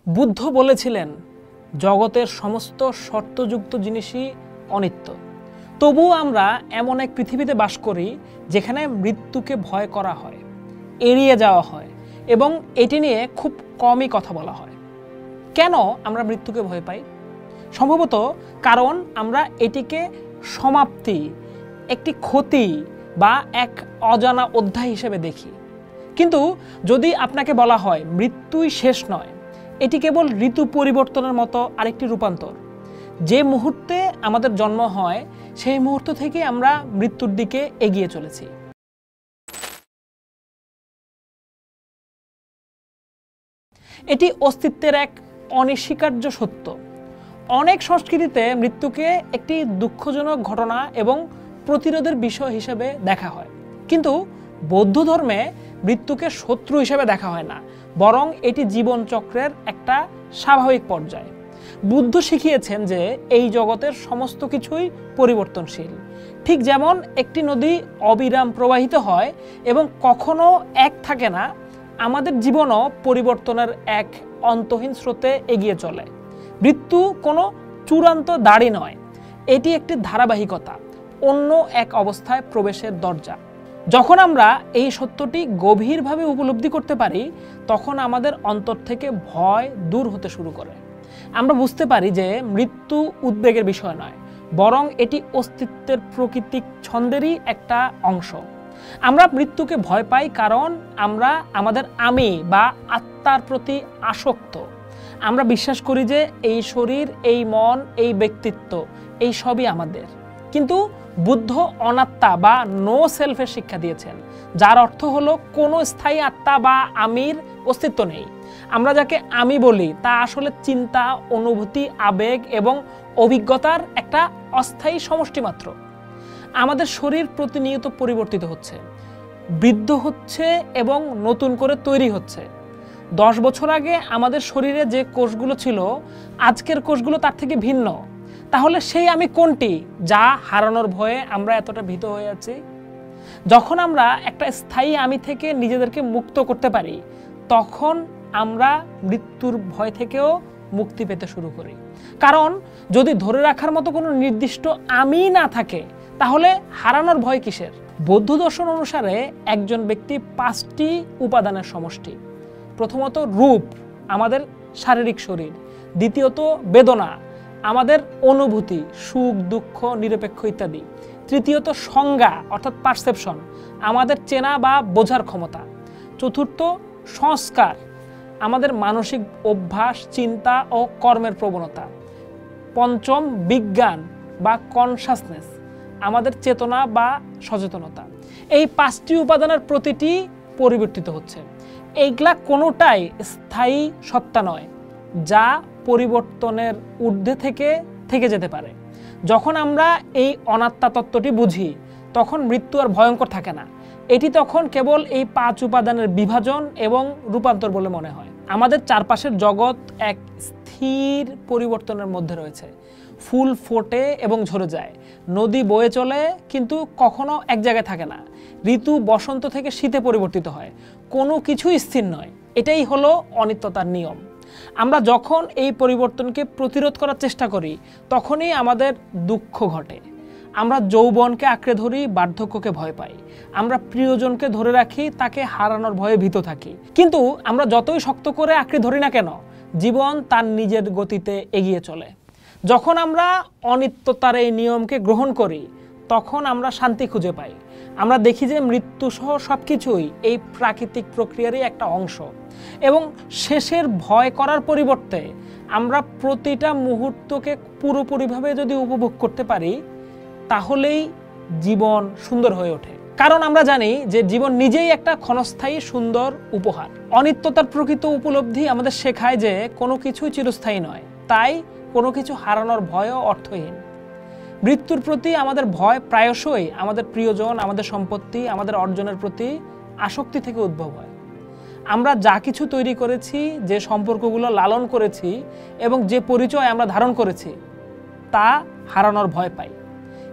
বুদ্ধ বলেছিলেন জগতের সমস্ত শর্তযুক্ত জিনিসই অনিত্য। তবুও আমরা এমন এক পৃথিবীতে বাস করি যেখানে মৃত্যুকে ভয় করা হয়, এড়িয়ে যাওয়া হয় এবং এটি নিয়ে খুব কমই কথা বলা হয়। কেন আমরা মৃত্যুকে ভয় পাই? সম্ভবত কারণ আমরা এটিকে সমাপ্তি, একটি ক্ষতি বা এক অজানা অধ্যায় হিসেবে দেখি। কিন্তু যদি আপনাকে বলা হয় মৃত্যুই শেষ নয়, এটি কেবল ঋতু পরিবর্তনের মতো আরেকটি রূপান্তর। যে মুহূর্তে আমাদের জন্ম হয় সেই মুহূর্ত থেকে আমরা মৃত্যুর দিকে এগিয়ে চলেছি। এটি অস্তিত্বের এক অনস্বীকার্য সত্য। অনেক সংস্কৃতিতে মৃত্যুকে একটি দুঃখজনক ঘটনা এবং প্রতিরোধের বিষয় হিসেবে দেখা হয়, কিন্তু বৌদ্ধ ধর্মে মৃত্যুকে শত্রু হিসেবে দেখা হয় না, বরং এটি জীবনচক্রের একটা স্বাভাবিক পর্যায়। বুদ্ধ শিখিয়েছেন যে এই জগতের সমস্ত কিছুই পরিবর্তনশীল। ঠিক যেমন একটি নদী অবিরাম প্রবাহিত হয় এবং কখনো এক থাকে না, আমাদের জীবনও পরিবর্তনের এক অন্তহীন স্রোতে এগিয়ে চলে। মৃত্যু কোনো চূড়ান্ত দাড়ি নয়, এটি একটি ধারাবাহিকতা, অন্য এক অবস্থায় প্রবেশের দরজা। যখন আমরা এই সত্যটি গভীরভাবে উপলব্ধি করতে পারি, তখন আমাদের অন্তর থেকে ভয় দূর হতে শুরু করে। আমরা বুঝতে পারি যে মৃত্যু উদ্বেগের বিষয় নয়, বরং এটি অস্তিত্বের প্রাকৃতিক ছন্দেরই একটা অংশ। আমরা মৃত্যুকে ভয় পাই কারণ আমরা আমাদের আমি বা আত্মার প্রতি আসক্ত। আমরা বিশ্বাস করি যে এই শরীর, এই মন, এই ব্যক্তিত্ব, এই সবই আমাদের। কিন্তু বুদ্ধ অনাত্মা বা নো সেলফের শিক্ষা দিয়েছেন, যার অর্থ হলো কোনো স্থায়ী আত্মা বা আমির অস্তিত্ব নেই। আমরা যাকে আমি বলি তা আসলে চিন্তা, অনুভূতি, আবেগ এবং অভিজ্ঞতার একটা অস্থায়ী সমষ্টি মাত্র। আমাদের শরীর প্রতিনিয়ত পরিবর্তিত হচ্ছে, বৃদ্ধ হচ্ছে এবং নতুন করে তৈরি হচ্ছে। 10 বছর আগে আমাদের শরীরে যে কোষগুলো ছিল, আজকের কোষগুলো তার থেকে ভিন্ন। তাহলে সেই আমি কোনটি যা হারানোর ভয়ে আমরা এতটা ভীত হয়ে আছি? যখন আমরা একটা স্থায়ী আমি থেকে নিজেদেরকে মুক্ত করতে পারি, তখন আমরা মৃত্যুর ভয় থেকেও মুক্তি পেতে শুরু করি। কারণ যদি ধরে রাখার মতো কোনো নির্দিষ্ট আমি না থাকে, তাহলে হারানোর ভয় কিসের? বৌদ্ধ দর্শন অনুসারে একজন ব্যক্তি 5টি উপাদানের সমষ্টি। প্রথমত রূপ, আমাদের শারীরিক শরীর। দ্বিতীয়ত বেদনা, আমাদের অনুভূতি, সুখ, দুঃখ, নিরপেক্ষ ইত্যাদি। তৃতীয়ত সংজ্ঞা অর্থাৎ পারসেপশন, আমাদের চেনা বা বোঝার ক্ষমতা। চতুর্থ সংস্কার, আমাদের মানসিক অভ্যাস, চিন্তা ও কর্মের প্রবণতা। পঞ্চম বিজ্ঞান বা কনসাসনেস, আমাদের চেতনা বা সচেতনতা। এই 5টি উপাদানের প্রতিটি পরিবর্তিত হচ্ছে। এইগুলা কোনোটাই স্থায়ী সত্তা নয়, যা পরিবর্তনের ঊর্ধ্বে থেকে যেতে পারে। যখন আমরা এই অনাত্মা তত্ত্বটি বুঝি, তখন মৃত্যু আর ভয়ঙ্কর থাকে না। এটি তখন কেবল এই 5 উপাদানের বিভাজন এবং রূপান্তর বলে মনে হয়। আমাদের চারপাশের জগৎ এক স্থির পরিবর্তনের মধ্যে রয়েছে। ফুল ফোটে এবং ঝরে যায়, নদী বয়ে চলে কিন্তু কখনো এক জায়গায় থাকে না। ঋতু বসন্ত থেকে শীতে পরিবর্তিত হয়, কোনো কিছুই স্থির নয়। এটাই হলো অনিত্যতার নিয়ম। আমরা যখন এই পরিবর্তনকে প্রতিরোধ করার চেষ্টা করি, তখনই আমাদের দুঃখ ঘটে। আমরা যৌবনকে আঁকড়ে ধরি, বার্ধক্যকে ভয় পাই। আমরা প্রিয়জনকে ধরে রাখি, তাকে হারানোর ভয়ে ভীত থাকি। কিন্তু আমরা যতই শক্ত করে আঁকড়ে ধরি না কেন, জীবন তার নিজের গতিতে এগিয়ে চলে। যখন আমরা অনিত্যতার এই নিয়মকে গ্রহণ করি, তখন আমরা শান্তি খুঁজে পাই। আমরা দেখি যে মৃত্যু সহ সবকিছুই এই প্রাকৃতিক প্রক্রিয়ারই একটা অংশ, এবং শেষের ভয় করার পরিবর্তে আমরা প্রতিটা মুহূর্তকে পুরোপুরিভাবে যদি উপভোগ করতে পারি, তাহলেই জীবন সুন্দর হয়ে ওঠে। কারণ আমরা জানি যে জীবন নিজেই একটা ক্ষণস্থায়ী সুন্দর উপহার। অনিত্যতার প্রকৃত উপলব্ধি আমাদের শেখায় যে কোনো কিছুই চিরস্থায়ী নয়, তাই কোনো কিছু হারানোর ভয়ও অর্থহীন। মৃত্যুর প্রতি আমাদের ভয় প্রায়শই আমাদের প্রিয়জন, আমাদের সম্পত্তি, আমাদের অর্জনের প্রতি আসক্তি থেকে উদ্ভব হয়। আমরা যা কিছু তৈরি করেছি, যে সম্পর্কগুলো লালন করেছি এবং যে পরিচয় আমরা ধারণ করেছি, তা হারানোর ভয় পাই।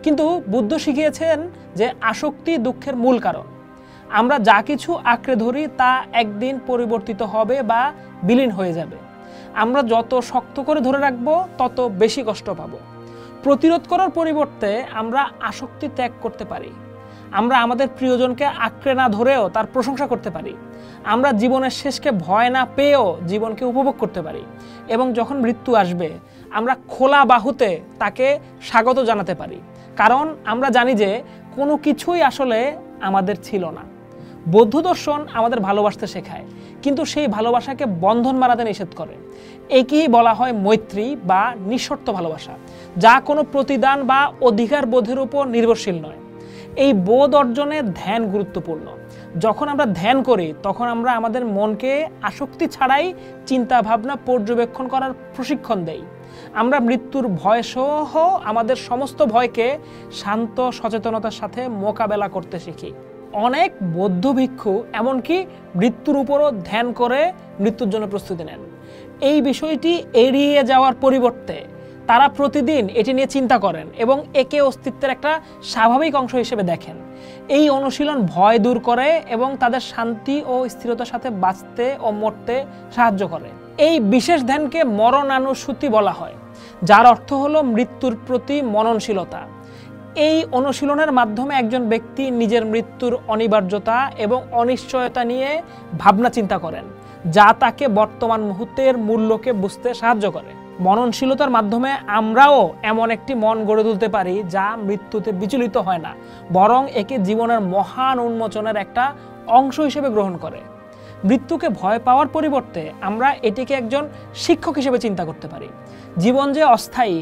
কিন্তু বুদ্ধ শিখিয়েছেন যে আসক্তি দুঃখের মূল কারণ। আমরা যা কিছু আঁকড়ে ধরি তা একদিন পরিবর্তিত হবে বা বিলীন হয়ে যাবে। আমরা যত শক্ত করে ধরে রাখবো তত বেশি কষ্ট পাবো। প্রতিরোধ করার পরিবর্তে আমরা আসক্তি ত্যাগ করতে পারি। আমরা আমাদের প্রিয়জনকে আঁকড়ে না ধরেও তার প্রশংসা করতে পারি। আমরা জীবনের শেষকে ভয় না পেয়েও জীবনকে উপভোগ করতে পারি। এবং যখন মৃত্যু আসবে আমরা খোলা বাহুতে তাকে স্বাগত জানাতে পারি, কারণ আমরা জানি যে কোনো কিছুই আসলে আমাদের ছিল না। বৌদ্ধ দর্শন আমাদের ভালোবাসতে শেখায়, কিন্তু সেই ভালোবাসাকে বন্ধন মারাতে নিষেধ করে। একেই বলা হয় মৈত্রী বা নিঃশর্ত ভালোবাসা, যা কোনো প্রতিদান বা অধিকার বোধের উপর নির্ভরশীল নয়। এই বোধ অর্জনে ধ্যান গুরুত্বপূর্ণ। যখন আমরা ধ্যান করি তখন আমরা আমাদের মনকে আসক্তি ছাড়াই চিন্তা ভাবনা পর্যবেক্ষণ করার প্রশিক্ষণ দেই। আমরা মৃত্যুর ভয় সহ আমাদের সমস্ত ভয়কে শান্ত সচেতনতার সাথে মোকাবেলা করতে শিখি। অনেক বৌদ্ধ ভিক্ষু এমনকি মৃত্যুর উপরও ধ্যান করে মৃত্যুর জন্য প্রস্তুতি নেন। এই বিষয়টি এড়িয়ে যাওয়ার পরিবর্তে তারা প্রতিদিন এটি নিয়ে চিন্তা করেন এবং একে অস্তিত্বের একটা স্বাভাবিক অংশ হিসেবে দেখেন। এই অনুশীলন ভয় দূর করে এবং তাদের শান্তি ও স্থিরতার সাথে বাঁচতে ও মরতে সাহায্য করে। এই বিশেষ ধ্যানকে মরণানুসূতি বলা হয়, যার অর্থ হলো মৃত্যুর প্রতি মননশীলতা। এই অনুশীলনের মাধ্যমে একজন ব্যক্তি নিজের মৃত্যুর অনিবার্যতা এবং অনিশ্চয়তা নিয়ে ভাবনা চিন্তা করেন, যা তাকে বর্তমান মুহূর্তের মূল্যকে বুঝতে সাহায্য করে। মননশীলতার মাধ্যমে আমরাও এমন একটি মন গড়ে তুলতে পারি যা মৃত্যুতে বিচলিত হয় না, বরং একে জীবনের মহান উন্মোচনের একটা অংশ হিসেবে গ্রহণ করে। মৃত্যুকে ভয় পাওয়ার পরিবর্তে আমরা এটিকে একজন শিক্ষক হিসেবে চিন্তা করতে পারি। জীবন যে অস্থায়ী,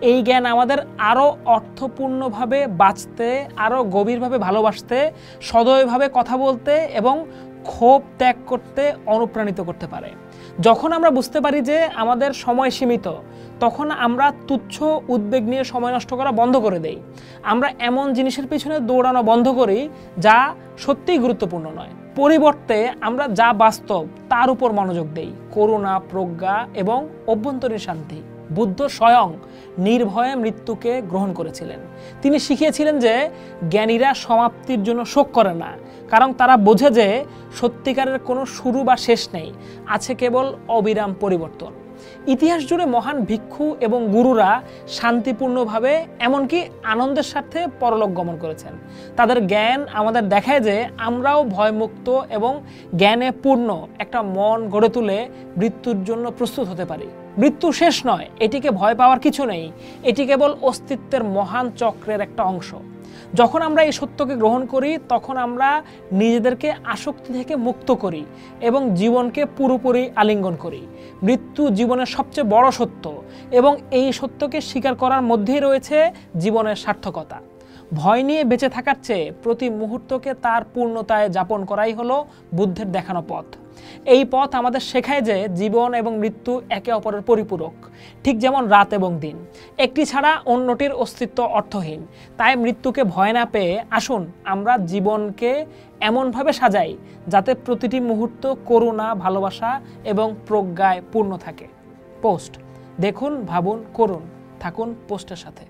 এই জ্ঞান আমাদের আরও অর্থপূর্ণভাবে বাঁচতে, আরও গভীরভাবে ভালোবাসতে, সদয়ভাবে কথা বলতে এবং ক্ষোভ ত্যাগ করতে অনুপ্রাণিত করতে পারে। যখন আমরা বুঝতে পারি যে আমাদের সময় সীমিত, তখন আমরা তুচ্ছ উদ্বেগ নিয়ে সময় নষ্ট করা বন্ধ করে দেই। আমরা এমন জিনিসের পিছনে দৌড়ানো বন্ধ করি যা সত্যিই গুরুত্বপূর্ণ নয়। পরিবর্তে আমরা যা বাস্তব তার উপর মনোযোগ দেই। করুণা, প্রজ্ঞা এবং অভ্যন্তরীণ শান্তি। বুদ্ধ স্বয়ং নির্ভয়ে মৃত্যুকে গ্রহণ করেছিলেন। তিনি শিখিয়েছিলেন যে জ্ঞানীরা সমাপ্তির জন্য শোক করে না, কারণ তারা বোঝে যে সত্যিকারের কোনো শুরু বা শেষ নেই, আছে কেবল অবিরাম পরিবর্তন। ইতিহাস জুড়ে মহান ভিক্ষু এবং গুরুরা শান্তিপূর্ণভাবে, এমনকি আনন্দের সাথে পরলোক গমন করেছেন। তাদের জ্ঞান আমাদের দেখায় যে আমরাও ভয়মুক্ত এবং জ্ঞানে পূর্ণ একটা মন গড়ে তুলে মৃত্যুর জন্য প্রস্তুত হতে পারি। মৃত্যু শেষ নয়, এটিকে ভয় পাওয়ার কিছু নেই, এটি কেবল অস্তিত্বের মহান চক্রের একটা অংশ। যখন আমরা এই সত্যকে গ্রহণ করি তখন আমরা নিজেদেরকে আসক্তি থেকে মুক্ত করি এবং জীবনকে পুরোপুরি আলিঙ্গন করি। মৃত্যু জীবনের সবচেয়ে বড় সত্য এবং এই সত্যকে স্বীকার করার মধ্যেই রয়েছে জীবনের সার্থকতা। ভয় নিয়ে বেঁচে থাকার চেয়ে প্রতি মুহূর্তকে তার পূর্ণতায় যাপন করাই হলো বুদ্ধের দেখানো পথ। এই পথ আমাদের শেখায় যে জীবন এবং মৃত্যু একে অপরের পরিপূরক, ঠিক যেমন রাত এবং দিন। একটি ছাড়া অন্যটির অস্তিত্ব অর্থহীন। তাই মৃত্যুকে ভয় না পেয়ে আসুন আমরা জীবনকে এমনভাবে সাজাই যাতে প্রতিটি মুহূর্ত করুণা, ভালোবাসা এবং প্রজ্ঞায় পূর্ণ থাকে। পোস্ট দেখুন, ভাবুন, করুন। থাকুন পোস্টের সাথে।